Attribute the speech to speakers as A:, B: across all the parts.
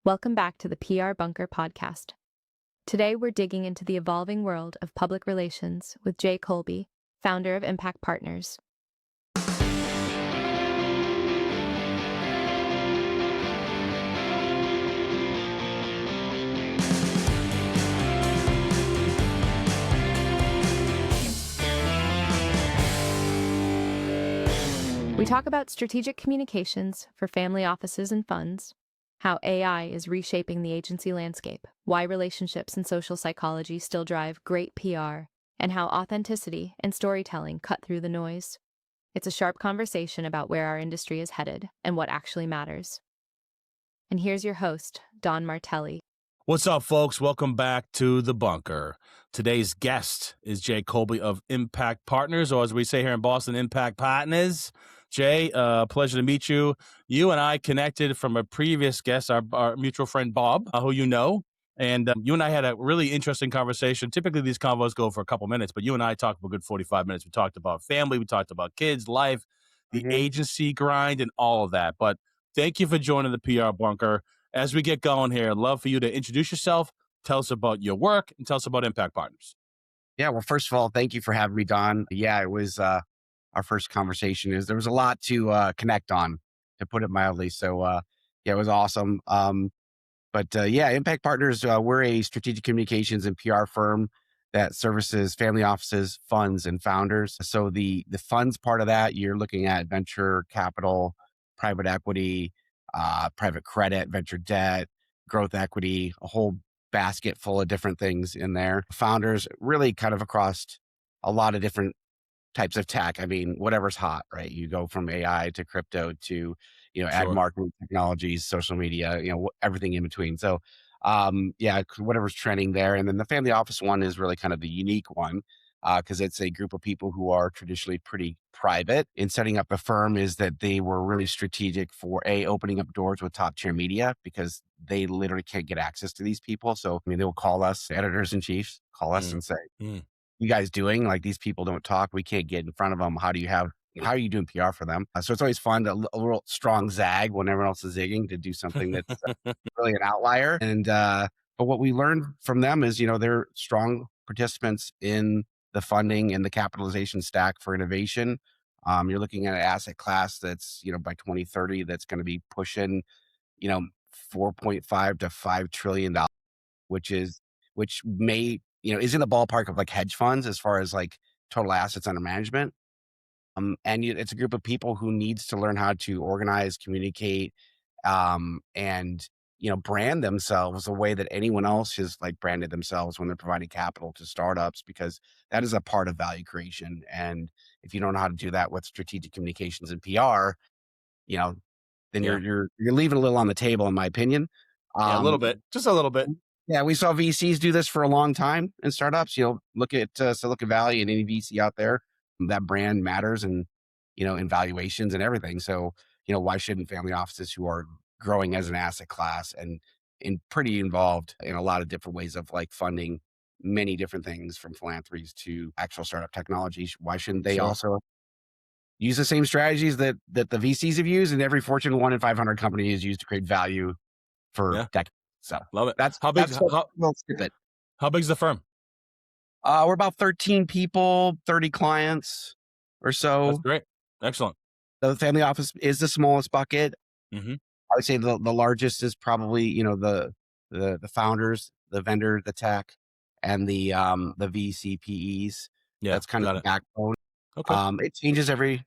A: Welcome back to the PR Bunker podcast. Today, we're digging into the evolving world of public relations with Jay Kolbe, founder of Impact Partners. We talk about strategic communications for family offices and funds, how AI is reshaping the agency landscape, why relationships and social psychology still drive great PR, and how authenticity and storytelling cut through the noise. It's a sharp conversation about where our industry is headed and what actually matters. And here's your host, Don Martelli.
B: What's up, folks? Welcome back to The Bunker. Today's guest is Jay Kolbe of Impact Partners, or as we say here in Boston, Impact Partners. Jay, pleasure to meet you. You and I connected from a previous guest, our mutual friend Bob, who you know. And you and I had a really interesting conversation. Typically, these convos go for a couple minutes, but you and I talked for a good 45 minutes. We talked about family, we talked about kids, life, the agency grind, and all of that. But thank you for joining the PR Bunker. As we get going here, I'd love for you to introduce yourself, tell us about your work, and tell us about Impact Partners.
C: Yeah, well, first of all, thank you for having me, Don. Yeah, it was our first conversation. There was a lot to connect on, to put it mildly. So, yeah, it was awesome. But Impact Partners, we're a strategic communications and PR firm that services family offices, funds, and founders. So the funds part of that, you're looking at venture capital, private equity, private credit, venture debt, growth equity, a whole basket full of different things in there. Founders really kind of across a lot of different types of tech. I mean, whatever's hot, right? You go from AI to crypto to, ad
B: Sure.
C: marketing technologies, social media, everything in between. So, whatever's trending there. And then the family office one is really kind of the unique one because it's a group of people who are traditionally pretty private. In setting up a firm is that they were really strategic for opening up doors with top tier media because they literally can't get access to these people. So, I mean, they will call us, editors in chiefs, call us and say, you guys doing? Like, these people don't talk. We can't get in front of them. How are you doing PR for them? So it's always fun to a little strong zag when everyone else is zigging to do something that's really an outlier. And, but what we learned from them is, they're strong participants in the funding and the capitalization stack for innovation. You're looking at an asset class that's, by 2030, that's going to be pushing, 4.5 to $5 trillion, which may, is in the ballpark of like hedge funds as far as like total assets under management. It's a group of people who needs to learn how to organize, communicate, and brand themselves the way that anyone else has like branded themselves when they're providing capital to startups, because that is a part of value creation. And if you don't know how to do that with strategic communications and PR, then
B: Yeah.
C: you're leaving a little on the table, in my opinion.
B: Yeah, a little bit, just a little bit.
C: Yeah, we saw VCs do this for a long time in startups. Look at Silicon Valley and any VC out there. That brand matters, and in valuations and everything. So, why shouldn't family offices who are growing as an asset class and pretty involved in a lot of different ways of like funding many different things from philanthropies to actual startup technologies, why shouldn't they
B: Sure.
C: also use the same strategies that the VCs have used and every Fortune 1 in 500 company has used to create value for
B: Yeah.
C: decades? So
B: Love it.
C: that's
B: How big?
C: that's
B: How,
C: we'll skip it.
B: how big's the firm?
C: We're about 13 people, 30 clients or
B: That's
C: so.
B: great. Excellent.
C: The family office is the smallest bucket.
B: Mm-hmm.
C: I would say the largest is probably, the founders, the vendor, the tech, and the VCPEs.
B: Yeah,
C: That's kind of
B: got
C: the
B: it.
C: backbone.
B: Okay.
C: It changes every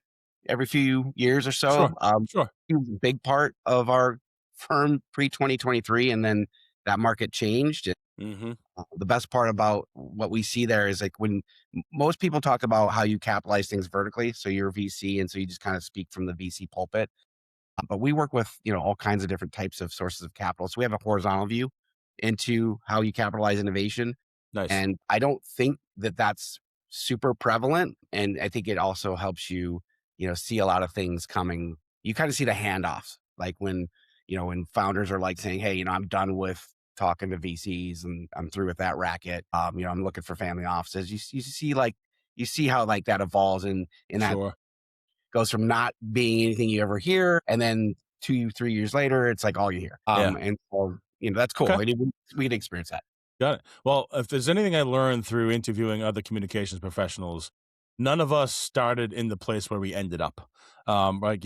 C: few years or so.
B: Sure.
C: It was a big part of our firm pre-2023, and then that market changed.
B: Mm-hmm.
C: The best part about what we see there is like when most people talk about how you capitalize things vertically. So you're a VC, and so you just kind of speak from the VC pulpit. But we work with, all kinds of different types of sources of capital. So we have a horizontal view into how you capitalize innovation.
B: Nice.
C: And I don't think that that's super prevalent. And I think it also helps you, see a lot of things coming. You kind of see the handoffs, like when founders are like saying, hey, I'm done with talking to VCs and I'm through with that racket. I'm looking for family offices. You see how like that evolves in that
B: Sure.
C: goes from not being anything you ever hear and then 2, 3 years later, it's like all you hear.
B: Yeah.
C: And so, that's cool.
B: Okay.
C: I mean, we get to experience that.
B: Got it. Well, if there's anything I learned through interviewing other communications professionals, none of us started in the place where we ended up. Right?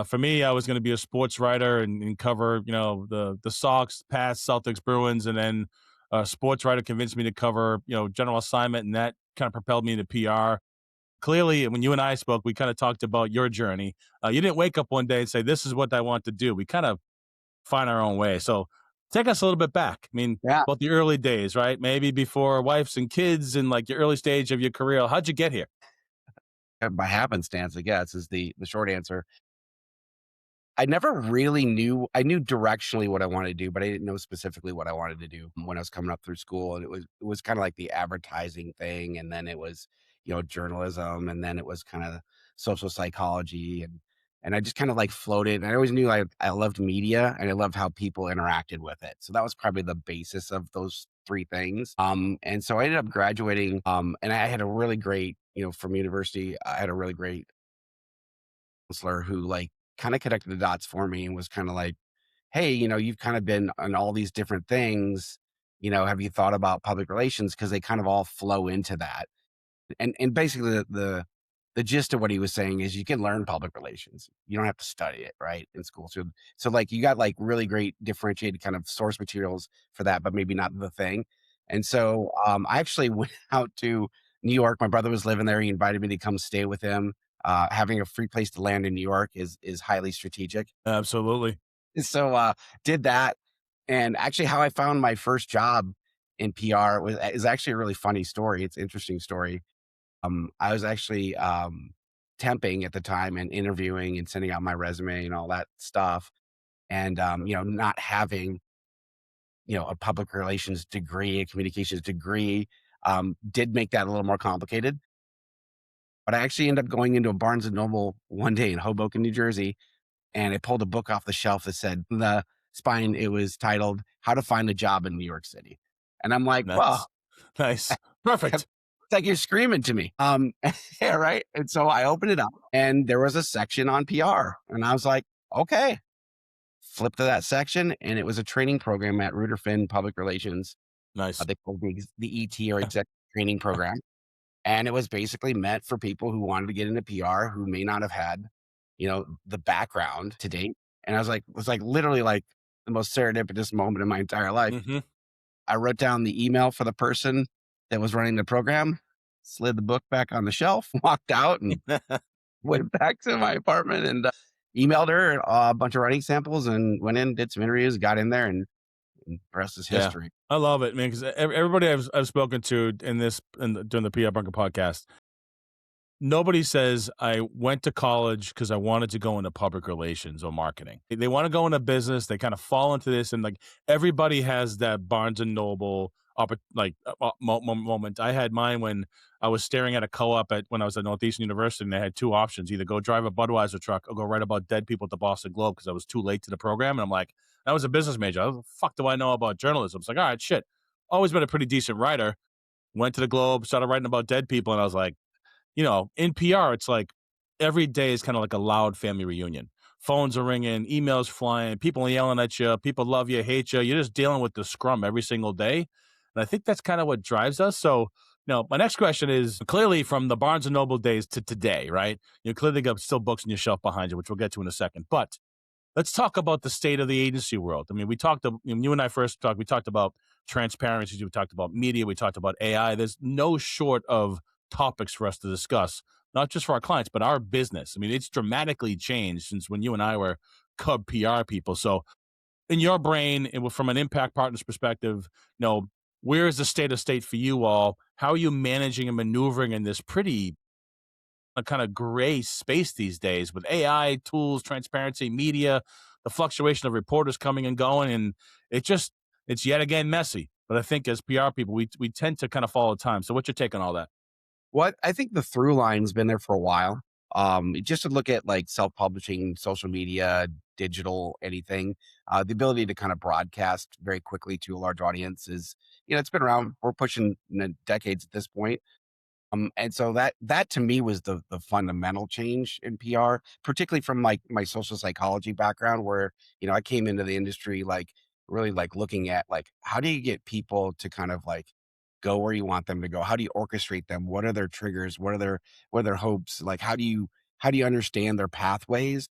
B: For me, I was going to be a sports writer and cover, the Sox, Pats, Celtics, Bruins, and then a sports writer convinced me to cover, general assignment, and that kind of propelled me into PR. Clearly, when you and I spoke, we kind of talked about your journey. You didn't wake up one day and say, "This is what I want to do." We kind of find our own way. So take us a little bit back. I mean,
C: Yeah.
B: about the early days, right? Maybe before wives and kids and like your early stage of your career. How'd you get here?
C: By happenstance, I guess, is the short answer. I never really knew. I knew directionally what I wanted to do, but I didn't know specifically what I wanted to do when I was coming up through school. And it was kind of like the advertising thing, and then it was, journalism, and then it was kind of social psychology, and I just kind of like floated. And I always knew I loved media and I loved how people interacted with it. So that was probably the basis of those three things. And so I ended up graduating, and I had a really great, from university, I had a really great counselor who like kind of connected the dots for me and was kind of like, hey, you've kind of been on all these different things. Have you thought about public relations? Because they kind of all flow into that. And basically the gist of what he was saying is you can learn public relations. You don't have to study it, right, in school. So like you got like really great differentiated kind of source materials for that, but maybe not the thing. And so I actually went out to New York. My brother was living there. He invited me to come stay with him. Having a free place to land in New York is highly strategic.
B: Absolutely.
C: So did that. And actually how I found my first job in PR is actually a really funny story. It's an interesting story. I was actually temping at the time and interviewing and sending out my resume and all that stuff. And not having, a public relations degree, a communications degree, did make that a little more complicated. But I actually ended up going into a Barnes and Noble one day in Hoboken, New Jersey, and I pulled a book off the shelf that said the spine, it was titled How to Find a Job in New York City. And I'm like,
B: Nice.
C: well,
B: Nice.
C: it's
B: Perfect.
C: like you're screaming to me. Yeah, right. And so I opened it up and there was a section on PR. And I was like, okay. Flip to that section, and it was a training program at Ruderfin Public Relations.
B: Nice.
C: They called the ET or Executive Training Program. And it was basically meant for people who wanted to get into PR who may not have had, the background to date. And it was like literally like the most serendipitous moment in my entire life.
B: Hmm.
C: I wrote down the email for the person that was running the program, slid the book back on the shelf, walked out, and went back to my apartment and emailed her a bunch of writing samples and went in, did some interviews, got in there, and the rest is
B: Yeah.
C: history.
B: I love it, man, because everybody I've spoken to during the PR Bunker podcast, nobody says I went to college because I wanted to go into public relations or marketing. They want to go into business. They kind of fall into this, and like everybody has that Barnes and Noble moment. I had mine when I was staring at a co-op when I was at Northeastern University, and they had two options: either go drive a Budweiser truck or go write about dead people at the Boston Globe because I was too late to the program. And I'm like, I was a business major. What the fuck do I know about journalism? It's like, all right, shit. Always been a pretty decent writer. Went to the Globe, started writing about dead people, and I was like, in PR, it's like every day is kind of like a loud family reunion. Phones are ringing, emails flying, people yelling at you, people love you, hate you. You're just dealing with the scrum every single day. And I think that's kind of what drives us. So, my next question is clearly from the Barnes and Noble days to today, right? You clearly got still books on your shelf behind you, which we'll get to in a second. But let's talk about the state of the agency world. I mean, you and I first talked, we talked about transparency, we talked about media, we talked about AI. There's no short of topics for us to discuss, not just for our clients, but our business. I mean, it's dramatically changed since when you and I were Cub PR people. So in your brain, from an impact partners perspective, where is the state for you all? How are you managing and maneuvering in this pretty kind of gray space these days with AI tools, transparency, media, the fluctuation of reporters coming and going, and it's yet again messy. But I think as PR people, we tend to kind of follow time. So what's your take on all that?
C: What I think the through line's been there for a while. Just to look at like self-publishing, social media, digital, anything, the ability to kind of broadcast very quickly to a large audience is, it's been around. We're pushing decades at this point. And so that to me was the fundamental change in PR, particularly from like my social psychology background, where I came into the industry like really like looking at like how do you get people to kind of like go where you want them to go? How do you orchestrate them? What are their triggers? What are their hopes? Like how do you understand their pathways?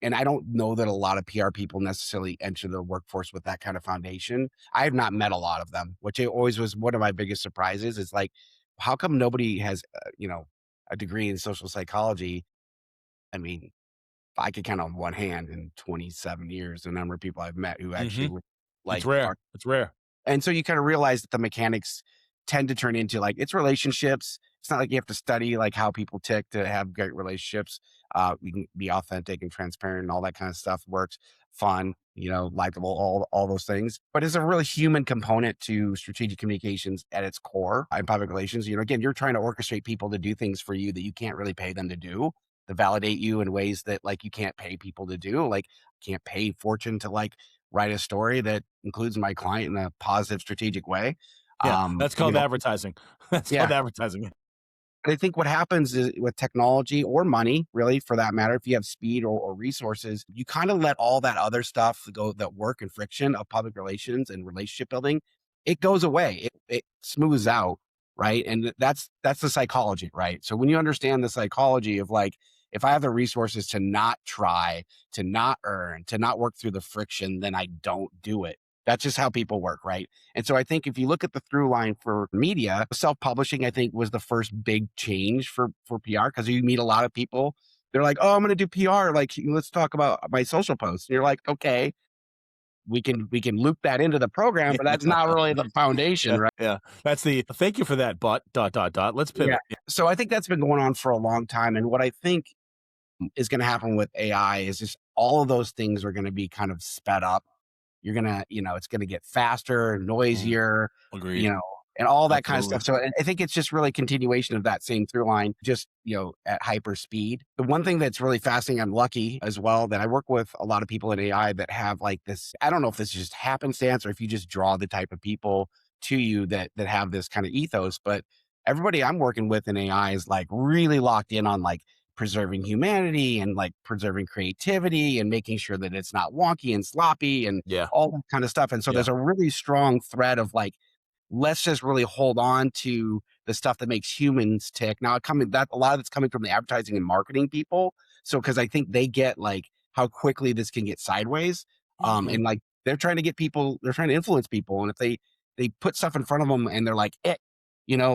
C: And I don't know that a lot of PR people necessarily enter the workforce with that kind of foundation. I have not met a lot of them, which it always was one of my biggest surprises. Is like, how come nobody has, a degree in social psychology? I mean, I could count on one hand in 27 years the number of people I've met who actually
B: Hmm.
C: were
B: It's
C: like
B: rare.
C: are
B: It's rare.
C: and so you kind of realize that the mechanics tend to turn into like it's relationships. It's not like you have to study like how people tick to have great relationships. You can be authentic and transparent and all that kind of stuff works. Fun, likable, all those things. But it's a really human component to strategic communications at its core in public relations. Again, you're trying to orchestrate people to do things for you that you can't really pay them to do, to validate you in ways that like you can't pay people to do. Like can't pay fortune to like write a story that includes my client in a positive strategic way.
B: Yeah,
C: Um,
B: that's
C: you
B: called
C: know,
B: advertising. That's
C: yeah.
B: called advertising.
C: I think what happens is with technology or money, really, for that matter, if you have speed or resources, you kind of let all that other stuff go, that work and friction of public relations and relationship building, it goes away. It smooths out, right? And that's the psychology, right? So when you understand the psychology of like, if I have the resources to not try, to not earn, to not work through the friction, then I don't do it. That's just how people work, right? And so I think if you look at the through line for media, self-publishing, I think was the first big change for PR because you meet a lot of people. They're like, "Oh, I'm going to do PR. Like, let's talk about my social posts." And you're like, "Okay, we can loop that into the program, but that's not really the foundation,
B: Yeah,
C: right?"
B: yeah. That's the thank you for that, but dot dot dot. Let's
C: Yeah.
B: pivot. Yeah.
C: So I think that's been going on for a long time. And what I think is going to happen with AI is just all of those things are going to be kind of sped up. You're gonna, it's gonna get faster,
B: Mm,
C: noisier, you
B: agreed.
C: know, and all that kind of
B: Absolutely.
C: stuff. So I think it's just really continuation of that same through line, just at hyper speed. The one thing that's really fascinating, I'm lucky as well that I work with a lot of people in AI that have like this. I don't know if this is just happenstance or if you just draw the type of people to you that have this kind of ethos, but everybody I'm working with in AI is like really locked in on like preserving humanity and like preserving creativity and making sure that it's not wonky and sloppy and
B: Yeah,
C: all that kind of stuff. And so
B: yeah,
C: there's a really strong thread of like, let's just really hold on to the stuff that makes humans tick. Now, that a lot of it's coming from the advertising and marketing people. So, because I think they get like how quickly this can get sideways,
B: mhm,
C: and like they're trying to influence people, and if they put stuff in front of them and they're like,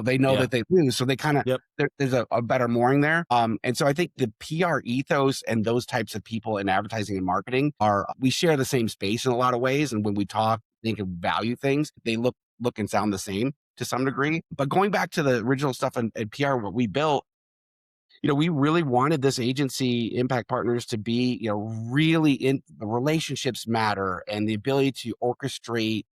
C: they know
B: yeah,
C: that they lose, so they kind of
B: yep,
C: there's a better mooring there. And so I think the PR ethos and those types of people in advertising and marketing we share the same space in a lot of ways. And when we talk, think of value things, they look and sound the same to some degree. But going back to the original stuff in PR, what we built, we really wanted this agency Impact Partners to be, really in the relationships matter and the ability to orchestrate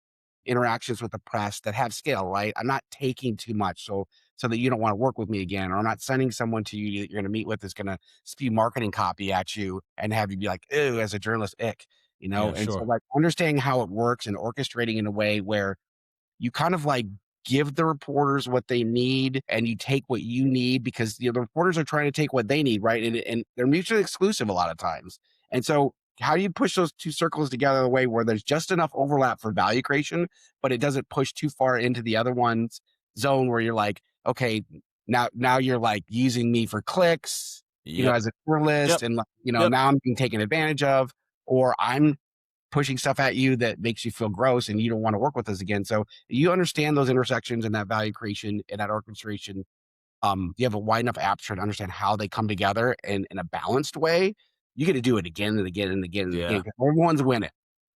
C: interactions with the press that have scale, right? I'm not taking too much so that you don't want to work with me again, or I'm not sending someone to you that you're going to meet with that's going to spew marketing copy at you and have you be like, "Ew," as a journalist, ick,
B: yeah,
C: And so
B: sure.
C: like understanding how it works and orchestrating in a way where you kind of like give the reporters what they need and you take what you need because the reporters are trying to take what they need, right? And they're mutually exclusive a lot of times. And so how do you push those two circles together in a way where there's just enough overlap for value creation, but it doesn't push too far into the other one's zone where you're like, okay, now you're like using me for clicks,
B: Yep,
C: as a journalist,
B: yep,
C: and like,
B: yep.
C: now I'm being taken advantage of, or I'm pushing stuff at you that makes you feel gross and you don't want to work with us again. So you understand those intersections and that value creation and that orchestration. You have a wide enough aperture to understand how they come together in a balanced way. You get to do it again and again and again and again.
B: Yeah,
C: 'Cause everyone's winning.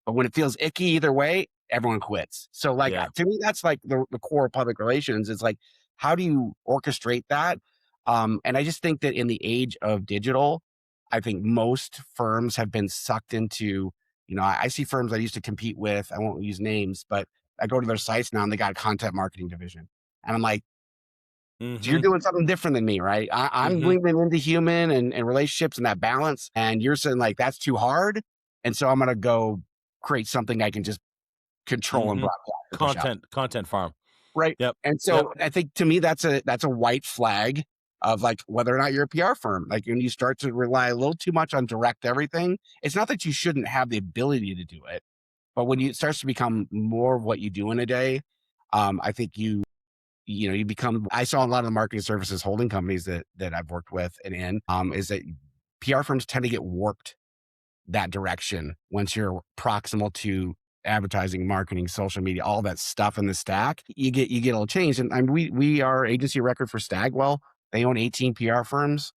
C: But when it feels icky either way, everyone quits. So like
B: yeah.
C: to me, that's like the core of public relations. It's like, how do you orchestrate that? And I just think that in the age of digital, I think most firms have been sucked into, I see firms I used to compete with, I won't use names, but I go to their sites now and they got a content marketing division. And I'm like, you're
B: Mhm,
C: doing something different than me, right? I'm
B: mhm,
C: leaning into human and relationships and that balance. And you're saying like, that's too hard. And so I'm going to go create something I can just control and
B: mhm.
C: broadcast or push out.
B: Content farm.
C: Right.
B: Yep.
C: And
B: Yep.
C: so I think to me that's a white flag of like whether or not you're a PR firm. Like when you start to rely a little too much on direct everything, it's not that you shouldn't have the ability to do it, but when it starts to become more of what you do in a day, I think you become. I saw a lot of the marketing services holding companies that I've worked with and in is that PR firms tend to get warped that direction once you're proximal to advertising, marketing, social media, all that stuff in the stack. You get a little changed. And we are agency of record for Stagwell. They own 18 PR firms.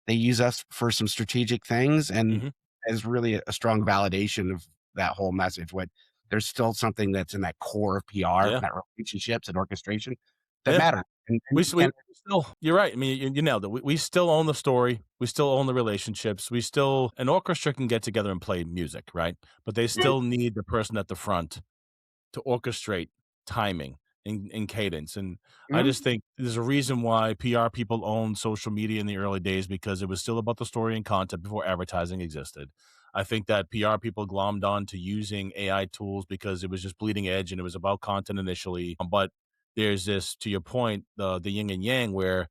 C: They use us for some strategic things, and
B: Hmm.
C: is really a strong validation of that whole message. What there's still something that's in that core of PR,
B: Yeah.
C: that relationships and orchestration that
B: Yeah.
C: matter. And
B: We,
C: you
B: we
C: can't.
B: still, you're right. I mean, you nailed it. We still own the story. We still own the relationships. An orchestra can get together and play music, right? But they
C: Mhm,
B: still need the person at the front to orchestrate timing and cadence. And I
C: mhm,
B: just think there's a reason why PR people owned social media in the early days because it was still about the story and content before advertising existed. I think that PR people glommed on to using AI tools because it was just bleeding edge and it was about content initially. But there's this, to your point, the yin and yang, where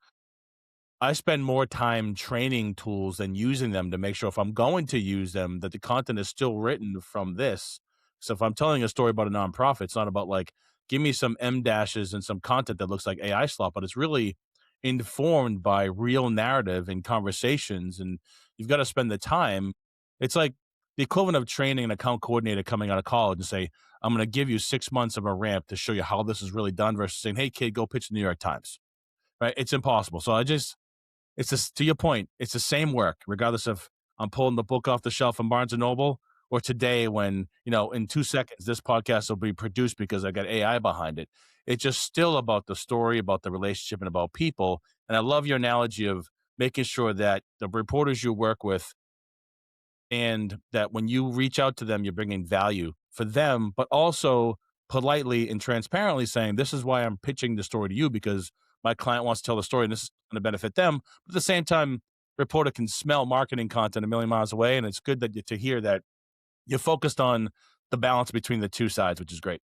B: I spend more time training tools than using them to make sure if I'm going to use them, that the content is still written from this. So if I'm telling a story about a nonprofit, it's not about like, give me some M dashes and some content that looks like AI slop, but it's really informed by real narrative and conversations. And you've got to spend the time. It's like the equivalent of training an account coordinator coming out of college and say, I'm going to give you 6 months of a ramp to show you how this is really done versus saying, hey, kid, go pitch the New York Times. Right. It's impossible. So it's just to your point, it's the same work, regardless of I'm pulling the book off the shelf from Barnes and Noble or today when, in 2 seconds, this podcast will be produced because I got AI behind it. It's just still about the story, about the relationship, and about people. And I love your analogy of making sure that the reporters you work with and that when you reach out to them, you're bringing value for them, but also politely and transparently saying, this is why I'm pitching the story to you because my client wants to tell the story and this is going to benefit them. But at the same time, reporter can smell marketing content a million miles away. And it's good to hear that you're focused on the balance between the two sides, which is great.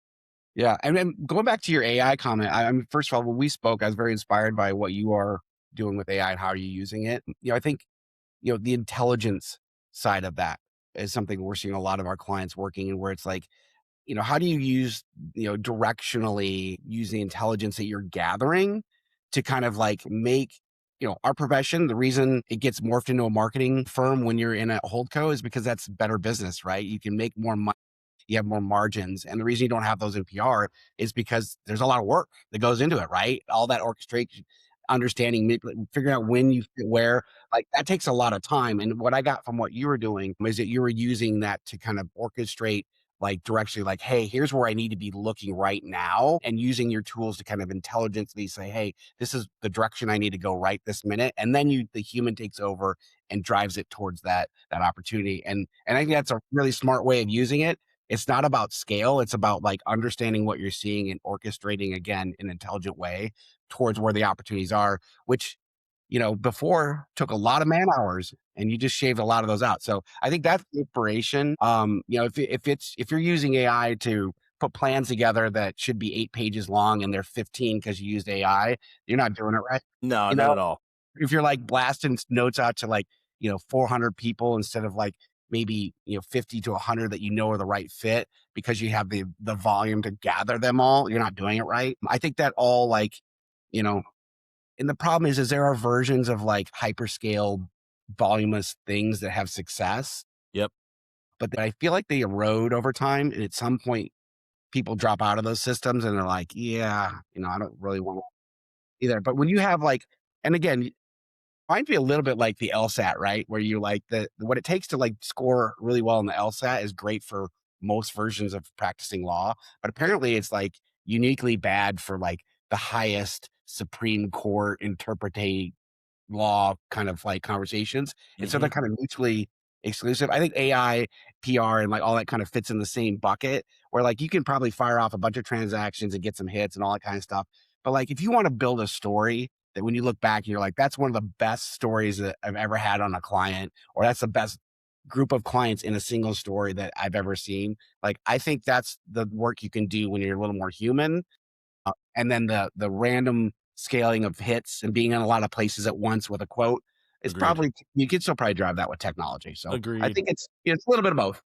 C: yeah, and then going back to your AI comment, I mean, first of all, when we spoke, I was very inspired by what you are doing with AI and how are you using it. I think the intelligence side of that is something we're seeing a lot of our clients working in, where it's like, how do you use, directionally use the intelligence that you're gathering to kind of like make, our profession, the reason it gets morphed into a marketing firm when you're in a holdco is because that's better business, right? You can make more money, you have more margins. And the reason you don't have those in PR is because there's a lot of work that goes into it, right? All that orchestration, understanding, figuring out when you fit where, like that takes a lot of time. And what I got from what you were doing is that you were using that to kind of orchestrate like directionally, like, hey, here's where I need to be looking right now, and using your tools to kind of intelligently say, hey, this is the direction I need to go right this minute. And then the human takes over and drives it towards that opportunity. And I think that's a really smart way of using it. It's not about scale. It's about like understanding what you're seeing and orchestrating again in an intelligent way towards where the opportunities are, which, before took a lot of man hours and you just shaved a lot of those out. So I think that's the inspiration. If you're using AI to put plans together that should be 8 pages long and they're 15 because you used AI, you're not doing it right.
B: No,
C: You
B: not
C: know,
B: at all.
C: if you're like blasting notes out to like, 400 people instead of like maybe, 50 to 100 that are the right fit because you have the volume to gather them all, you're not doing it right. I think that all like, you know, and the problem is there are versions of like hyperscale voluminous things that have success,
B: Yep.
C: but I feel like they erode over time. And at some point, people drop out of those systems and they're like, yeah, I don't really want to either. But when you have like, and again, might be a little bit like the LSAT, right? Where you like what it takes to like score really well in the LSAT is great for most versions of practicing law, but apparently it's like uniquely bad for like the highest Supreme Court interpreting law kind of like conversations. And so they're
B: Hmm.
C: kind of mutually exclusive. I think AI, PR, and like all that kind of fits in the same bucket where like you can probably fire off a bunch of transactions and get some hits and all that kind of stuff. But like if you want to build a story that when you look back, you're like, that's one of the best stories that I've ever had on a client, or that's the best group of clients in a single story that I've ever seen. Like I think that's the work you can do when you're a little more human And then the random scaling of hits and being in a lot of places at once with a quote is
B: Agreed.
C: probably you could still probably drive that with technology. So I
B: Agreed.
C: think it's a little bit of both.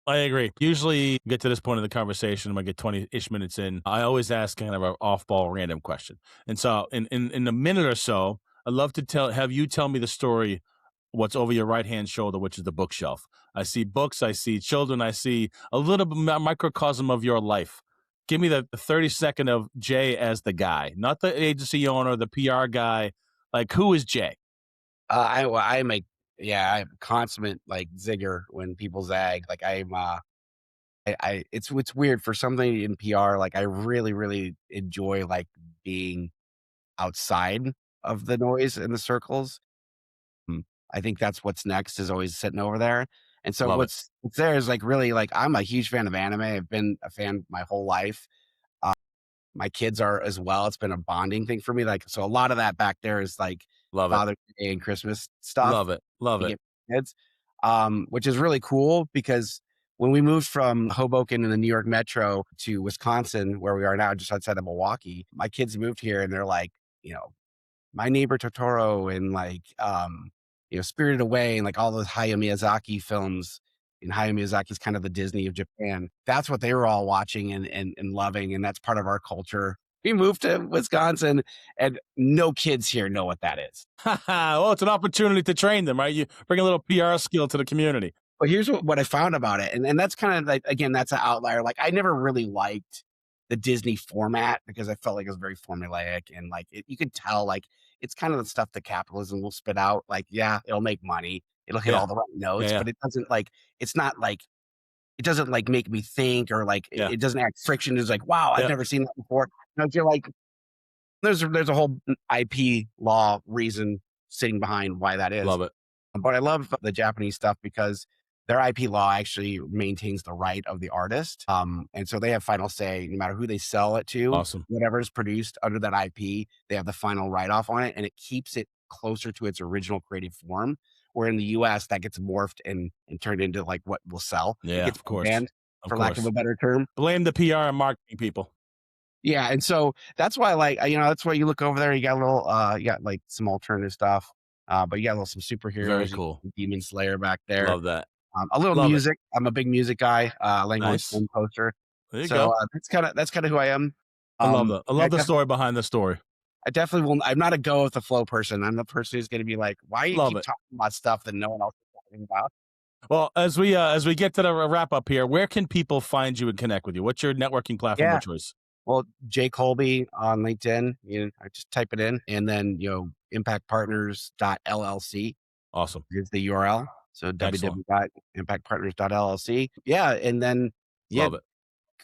B: I agree. Usually get to this point of the conversation, when I get 20-ish minutes in, I always ask kind of an off-ball random question. And so in a minute or so, I'd love to have you tell me the story, what's over your right-hand shoulder, which is the bookshelf. I see books, I see children, I see a little bit microcosm of your life. Give me the 30-second of Jay as the guy, not the agency owner, the PR guy. Like, who is Jay?
C: I'm a yeah, I'm a consummate like zigger when people zag. Like it's weird for something in PR. Like I really, really enjoy like being outside of the noise and the circles. Mm, I think that's what's next is always sitting over there. And so
B: Love it.
C: what's there is like really like I'm a huge fan of anime. I've been a fan my whole life. My kids are as well. It's been a bonding thing for me. Like, so a lot of that back there is like
B: Love it.
C: Father's Day and Christmas stuff
B: Love it. Love
C: to
B: it.
C: get kids, which is really cool because when we moved from Hoboken in the New York Metro to Wisconsin, where we are now, just outside of Milwaukee, my kids moved here and they're like, you know, My Neighbor Totoro and like, Spirited Away and like all those Hayao Miyazaki films. And Hayao Miyazaki's kind of the Disney of Japan. That's what they were all watching and loving, and that's part of our culture. We moved to Wisconsin, and no kids here know what that is.
B: Well, it's an opportunity to train them, right? You bring a little PR skill to the community.
C: But here's what I found about it, and that's kind of like again, that's an outlier. Like I never really liked the Disney format because I felt like it was very formulaic and like you could tell like it's kind of the stuff that capitalism will spit out. Like, yeah, it'll make money, it'll hit
B: Yeah.
C: all the right
B: Yeah.
C: notes,
B: Yeah.
C: but it doesn't like it's not like it doesn't like make me think or like
B: Yeah.
C: it doesn't add friction. It's like, wow, I've
B: Yeah.
C: never seen that before. And I feel like there's a whole IP law reason sitting behind why that is.
B: Love it.
C: But I love the Japanese stuff because their IP law actually maintains the right of the artist. And so they have final say no matter who they sell it to,
B: Awesome.
C: whatever is produced under that IP, they have the final write off on it and it keeps it closer to its original creative form. Where in the US that gets morphed and turned into like what will sell. It
B: Yeah,
C: gets
B: of course.
C: banned,
B: Of
C: for lack of
B: course.
C: a better term.
B: Blame the PR and marketing people.
C: Yeah, and so that's why, like, that's why you look over there. You got a little, you got like some alternative stuff, but you got a little some superheroes.
B: Very
C: you got
B: cool.
C: Demon Slayer back there.
B: Love that.
C: A little
B: Love it.
C: music. I'm a big music guy. Language
B: Nice.
C: film poster.
B: There you
C: So
B: go.
C: that's kind of who I am.
B: I love that. I love the
C: def-
B: story behind the story.
C: I definitely will. I'm not a go with the flow person. I'm the person who's going to be like, why you
B: Love
C: keep
B: it.
C: talking about stuff that no one else is talking about?
B: Well, as we get to the wrap up here, where can people find you and connect with you? What's your networking platform
C: Yeah.
B: of choice?
C: Well, Jay Kolbe on LinkedIn. I just type it in, and then impactpartners.llc
B: Awesome.
C: is the URL. So
B: Excellent.
C: www.impactpartners.llc. Yeah, and then
B: Love it.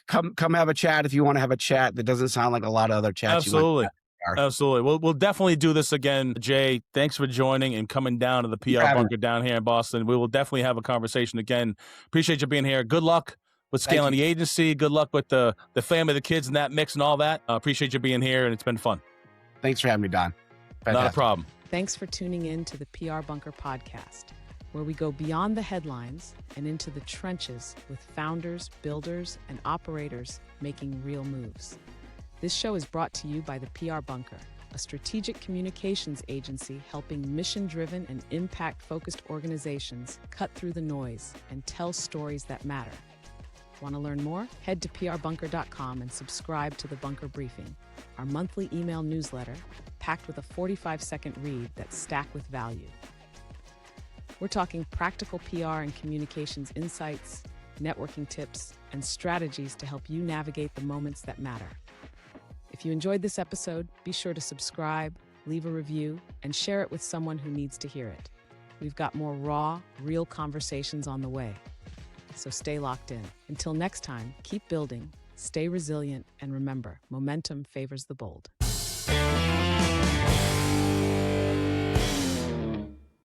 C: come have a chat if you want to have a chat. That doesn't sound like a lot of other chats.
B: Absolutely.
C: You want.
B: Absolutely. We'll definitely do this again. Jay, thanks for joining and coming down to the PR
C: having
B: bunker down here in Boston. We will definitely have a conversation again. Appreciate you being here. Good luck with scaling the agency. Good luck with the family, the kids, and that mix and all that. Appreciate you being here, and it's been fun.
C: Thanks for having me, Don.
B: Not a
C: Fantastic.
B: problem.
D: Thanks for tuning in to the PR Bunker podcast, where we go beyond the headlines and into the trenches with founders, builders, and operators making real moves. This show is brought to you by the PR Bunker, a strategic communications agency helping mission-driven and impact-focused organizations cut through the noise and tell stories that matter. Want to learn more? Head to prbunker.com and subscribe to The Bunker Briefing, our monthly email newsletter packed with a 45-second read that's stacked with value. We're talking practical PR and communications insights, networking tips, and strategies to help you navigate the moments that matter. If you enjoyed this episode, be sure to subscribe, leave a review, and share it with someone who needs to hear it. We've got more raw, real conversations on the way. So stay locked in. Until next time, keep building, stay resilient, and remember, momentum favors the bold.